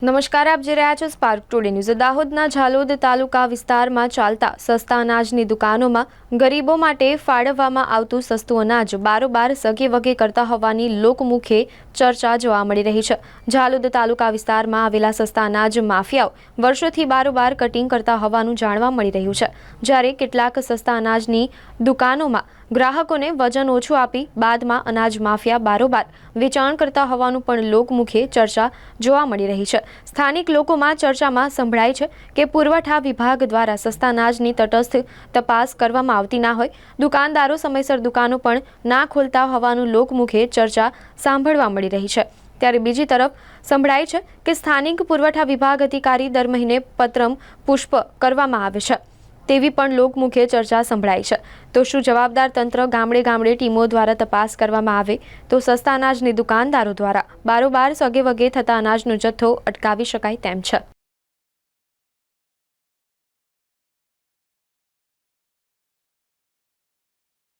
નમસ્કાર, આપ જોઈ રહ્યા છો સ્પાર્ક ટુડે ન્યૂઝ। દાહોદના ઝાલોદ તાલુકા વિસ્તારમાં ચાલતા સસ્તા અનાજની દુકાનોમાં ગરીબો માટે ફાળવવામાં આવતું સસ્તું અનાજ બારોબાર સગે વગે કરતા હોવાની લોકમુખે ચર્ચા જોવા મળી રહી છે। ઝાલોદ તાલુકા વિસ્તારમાં આવેલા સસ્તા અનાજ માફિયાઓ વર્ષોથી બારોબાર કટિંગ કરતા હોવાનું જાણવા મળી રહ્યું છે, જ્યારે કેટલાક સસ્તા અનાજની દુકાનોમાં ગ્રાહકોને વજન ઓછું આપી બાદમાં અનાજ માફિયા બારોબાર વેચાણ કરતા હોવાનું પણ લોકમુખે ચર્ચા જોવા મળી રહી છે। સ્થાનિક લોકોમાં ચર્ચામાં સંભળાય છે કે પુરવઠા વિભાગ દ્વારા સસ્તા અનાજની તટસ્થ તપાસ કરવામાં આવતી ના હોય, દુકાનદારો સમયસર દુકાનો પણ ના ખોલતા હોવાનું લોકમુખે ચર્ચા સાંભળવા મળી રહી છે। ત્યારે બીજી તરફ સંભળાય છે કે સ્થાનિક પુરવઠા વિભાગ અધિકારી દર મહિને પત્રમ પુષ્પ કરવામાં આવે છે તેવી પણ લોકમુખે ચર્ચા સંભળાય છે। તો શું જવાબદાર તંત્ર ગામડે ગામડે ટીમો દ્વારા તપાસ કરવામાં આવે તો સસ્તા અનાજની દુકાનદારો દ્વારા બારોબાર સગે વગે થતા અનાજનો જથ્થો અટકાવી શકાય તેમ છે।